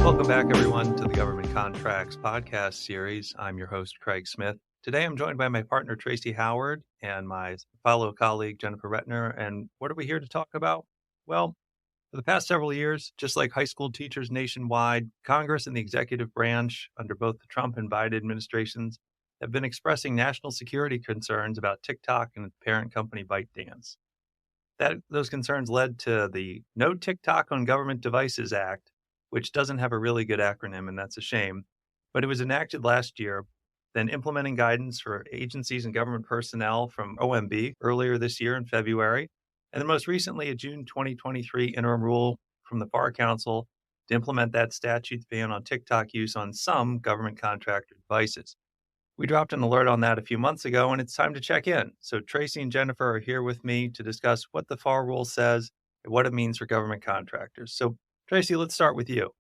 Welcome back, everyone, to the Government Contracts podcast series. I'm your host, Craig Smith. Today, I'm joined by my partner, Tracy Howard, and my fellow colleague, Jennifer Retner. And what are we here to talk about? Well, for the past several years, just like high school teachers nationwide, Congress and the executive branch, under both the Trump and Biden administrations, have been expressing national security concerns about TikTok and its parent company ByteDance. Those concerns led to the No TikTok on Government Devices Act, which doesn't have a really good acronym, and that's a shame. But it was enacted last year, then implementing guidance for agencies and government personnel from OMB earlier this year in February, and then most recently a June 2023 interim rule from the FAR Council to implement that statute's ban on TikTok use on some government contractor devices. We dropped an alert on that a few months ago, and it's time to check in. So Tracy and Jennifer are here with me to discuss what the FAR rule says and what it means for government contractors. So Tracy, let's start with you.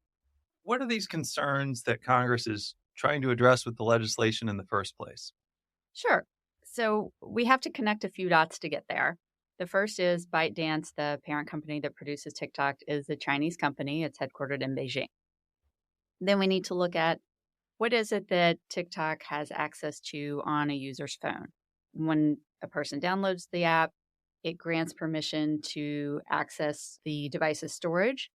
What are these concerns that Congress is trying to address with the legislation in the first place? Sure. So we have to connect a few dots to get there. The first is ByteDance, the parent company that produces TikTok, is a Chinese company. It's headquartered in Beijing. Then we need to look at what is it that TikTok has access to on a user's phone. When a person downloads the app, it grants permission to access the device's storage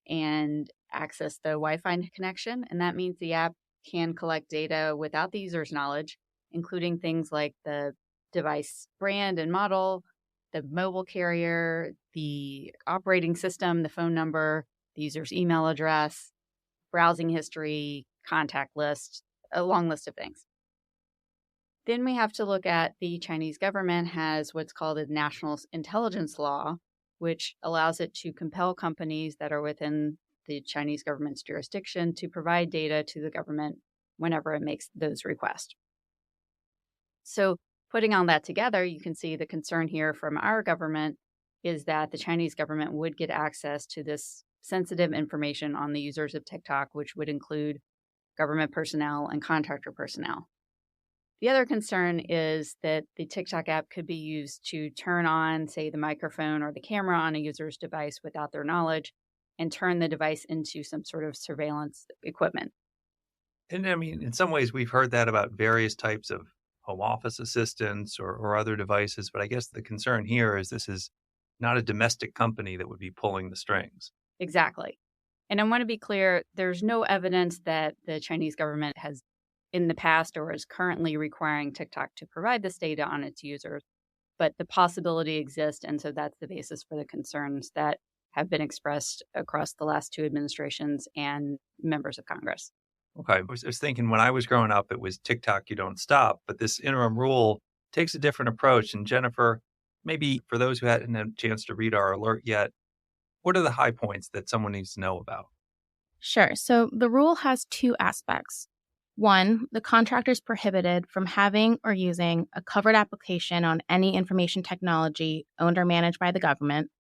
and access the Wi-Fi connection. And that means the app can collect data without the user's knowledge, including things like the device brand and model, the mobile carrier, the operating system, the phone number, the user's email address, browsing history, contact list, a long list of things. Then we have to look at the Chinese government has what's called a national intelligence law, which allows it to compel companies that are within the Chinese government's jurisdiction to provide data to the government whenever it makes those requests. So putting all that together, you can see the concern here from our government is that the Chinese government would get access to this sensitive information on the users of TikTok, which would include government personnel and contractor personnel. The other concern is that the TikTok app could be used to turn on, say, the microphone or the camera on a user's device without their knowledge and turn the device into some sort of surveillance equipment. And I mean, in some ways, we've heard that about various types of home office assistants or other devices. But I guess the concern here is this is not a domestic company that would be pulling the strings. Exactly. And I want to be clear, there's no evidence that the Chinese government has in the past or is currently requiring TikTok to provide this data on its users, but the possibility exists. And so that's the basis for the concerns that have been expressed across the last two administrations and members of Congress. Okay. I was thinking when I was growing up, it was TikTok, you don't stop. But this interim rule takes a different approach. And Jennifer, maybe for those who hadn't had a chance to read our alert yet, what are the high points that someone needs to know about? Sure. So the rule has two aspects. One, the contractor is prohibited from having or using a covered application on any information technology owned or managed by the government,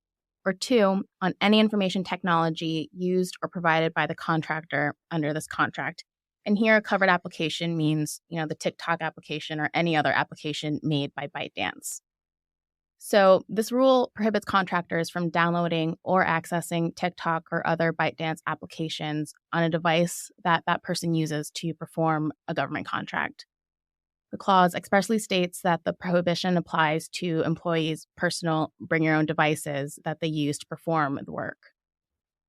or two, on any information technology used or provided by the contractor under this contract. And here, a covered application means, the TikTok application or any other application made by ByteDance. So this rule prohibits contractors from downloading or accessing TikTok or other ByteDance applications on a device that person uses to perform a government contract. The clause expressly states that the prohibition applies to employees' personal bring-your-own devices that they use to perform the work.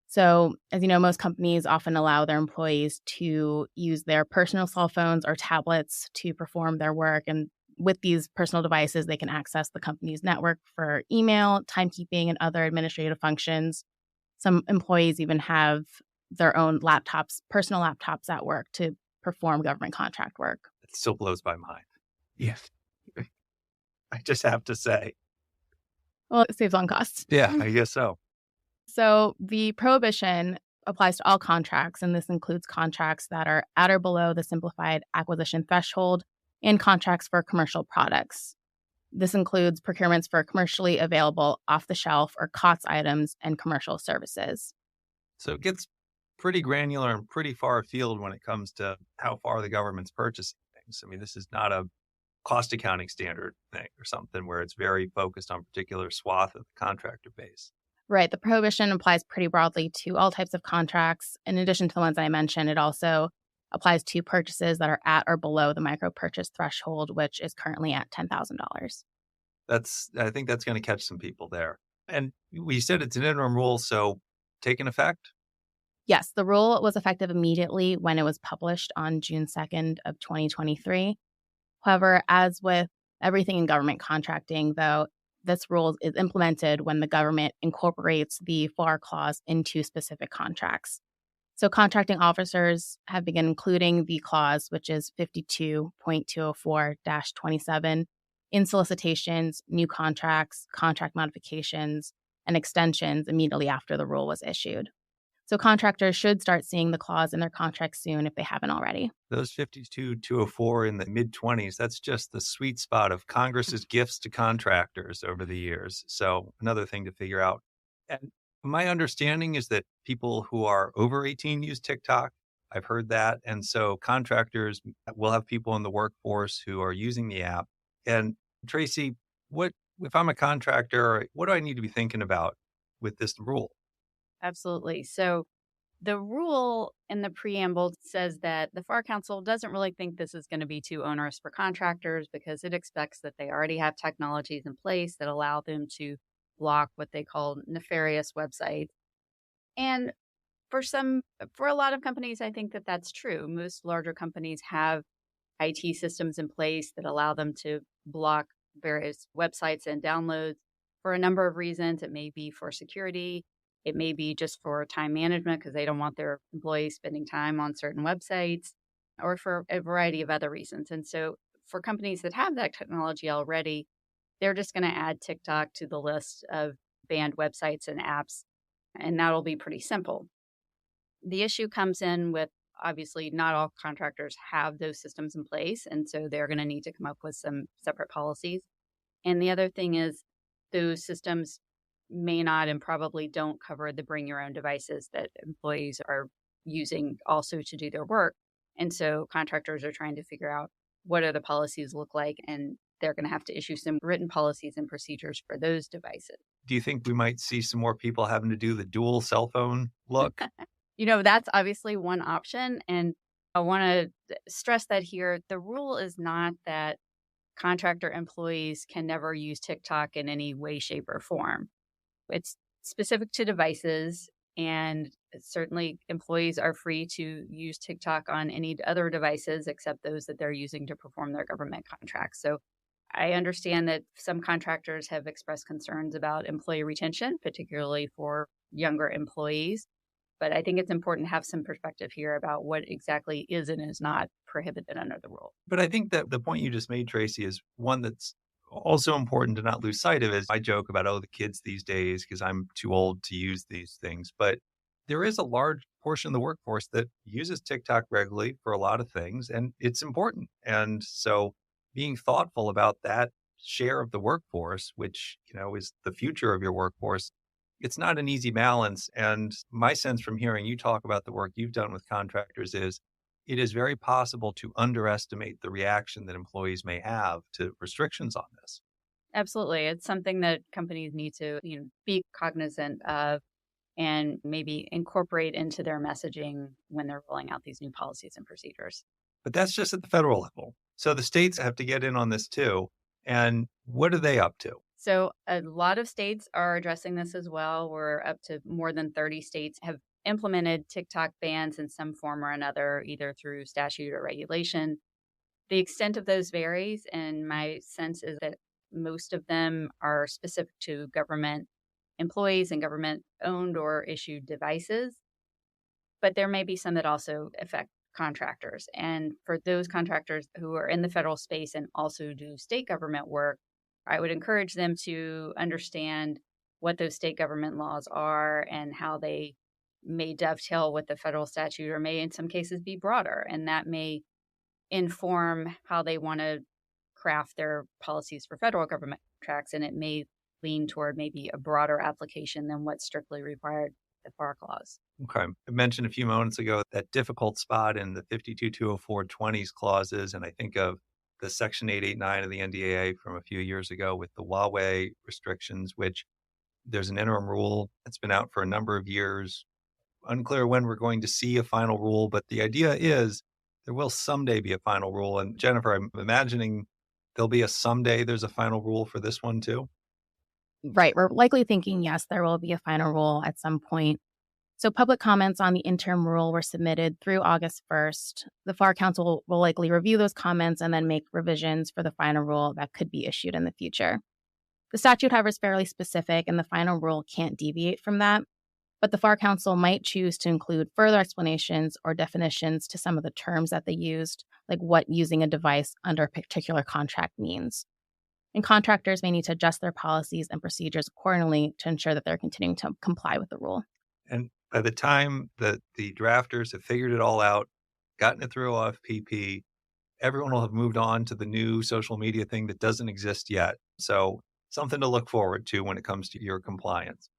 So, as you know, most companies often allow their employees to use their personal cell phones or tablets to perform their work. And with these personal devices, they can access the company's network for email, timekeeping, and other administrative functions. Some employees even have their own laptops, personal laptops at work to perform government contract work. It still blows my mind. Yes. I just have to say. Well, it saves on costs. Yeah, I guess so. So the prohibition applies to all contracts, and this includes contracts that are at or below the simplified acquisition threshold and contracts for commercial products. This includes procurements for commercially available off-the-shelf or COTS items and commercial services. So it gets pretty granular and pretty far afield when it comes to how far the government's purchasing things. I mean, this is not a cost accounting standard thing or something where it's very focused on a particular swath of the contractor base. Right. The prohibition applies pretty broadly to all types of contracts. In addition to the ones I mentioned, it also applies to purchases that are at or below the micro purchase threshold, which is currently at $10,000. I think that's going to catch some people there. And we said it's an interim rule, so taking effect? Yes, the rule was effective immediately when it was published on June 2nd of 2023. However, as with everything in government contracting, though, this rule is implemented when the government incorporates the FAR clause into specific contracts. So contracting officers have begun including the clause, which is 52.204-27, in solicitations, new contracts, contract modifications, and extensions immediately after the rule was issued. So contractors should start seeing the clause in their contracts soon if they haven't already. Those 52,204 in the mid 20s, that's just the sweet spot of Congress's gifts to contractors over the years. So, another thing to figure out. And my understanding is that people who are over 18 use TikTok. I've heard that. And so, contractors will have people in the workforce who are using the app. And Tracy, what if I'm a contractor, what do I need to be thinking about with this rule? Absolutely. So the rule in the preamble says that the FAR Council doesn't really think this is going to be too onerous for contractors because it expects that they already have technologies in place that allow them to block what they call nefarious websites. And for a lot of companies, I think that that's true. Most larger companies have IT systems in place that allow them to block various websites and downloads for a number of reasons. It may be for security. It may be just for time management because they don't want their employees spending time on certain websites or for a variety of other reasons. And so for companies that have that technology already, they're just going to add TikTok to the list of banned websites and apps, and that'll be pretty simple. The issue comes in with obviously not all contractors have those systems in place. And so they're going to need to come up with some separate policies. And the other thing is those systems may not and probably don't cover the bring your own devices that employees are using also to do their work. And so contractors are trying to figure out what do the policies look like, and they're going to have to issue some written policies and procedures for those devices. Do you think we might see some more people having to do the dual cell phone look? That's obviously one option. And I want to stress that here. The rule is not that contractor employees can never use TikTok in any way, shape, or form. It's specific to devices, and certainly employees are free to use TikTok on any other devices except those that they're using to perform their government contracts. So I understand that some contractors have expressed concerns about employee retention, particularly for younger employees. But I think it's important to have some perspective here about what exactly is and is not prohibited under the rule. But I think that the point you just made, Tracy, is one that's also important to not lose sight of. Is I joke about, the kids these days, because I'm too old to use these things. But there is a large portion of the workforce that uses TikTok regularly for a lot of things, and it's important. And so being thoughtful about that share of the workforce, which, is the future of your workforce, it's not an easy balance. And my sense from hearing you talk about the work you've done with contractors is it is very possible to underestimate the reaction that employees may have to restrictions on this. Absolutely. It's something that companies need to, be cognizant of and maybe incorporate into their messaging when they're rolling out these new policies and procedures. But that's just at the federal level. So the states have to get in on this too. And what are they up to? So a lot of states are addressing this as well. We're up to more than 30 states have implemented TikTok bans in some form or another, either through statute or regulation. The extent of those varies, and my sense is that most of them are specific to government employees and government owned or issued devices. But there may be some that also affect contractors. And for those contractors who are in the federal space and also do state government work, I would encourage them to understand what those state government laws are and how they may dovetail with the federal statute or may in some cases be broader. And that may inform how they want to craft their policies for federal government contracts. And it may lean toward maybe a broader application than what's strictly required the FAR clause. Okay. I mentioned a few moments ago that difficult spot in the 52,204/20s clauses. And I think of the Section 889 of the NDAA from a few years ago with the Huawei restrictions, which There's an interim rule that's been out for a number of years. Unclear when we're going to see a final rule, but the idea is there will someday be a final rule. And Jennifer, I'm imagining there'll be a someday there's a final rule for this one too. Right. We're likely thinking, yes, there will be a final rule at some point. So public comments on the interim rule were submitted through August 1st. The FAR Council will likely review those comments and then make revisions for the final rule that could be issued in the future. The statute, however, is fairly specific, and the final rule can't deviate from that. But the FAR Council might choose to include further explanations or definitions to some of the terms that they used, like what using a device under a particular contract means. And contractors may need to adjust their policies and procedures accordingly to ensure that they're continuing to comply with the rule. And by the time that the drafters have figured it all out, gotten it through OFPP, everyone will have moved on to the new social media thing that doesn't exist yet. So something to look forward to when it comes to your compliance.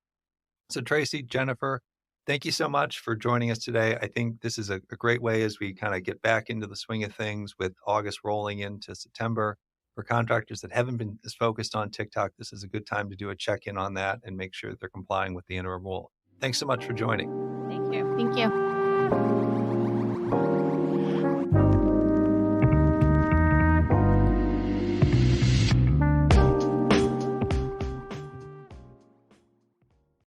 So Tracy, Jennifer, thank you so much for joining us today. I think this is a great way as we kind of get back into the swing of things with August rolling into September. For contractors that haven't been as focused on TikTok, this is a good time to do a check-in on that and make sure that they're complying with the interim rule. Thanks so much for joining. Thank you. Thank you.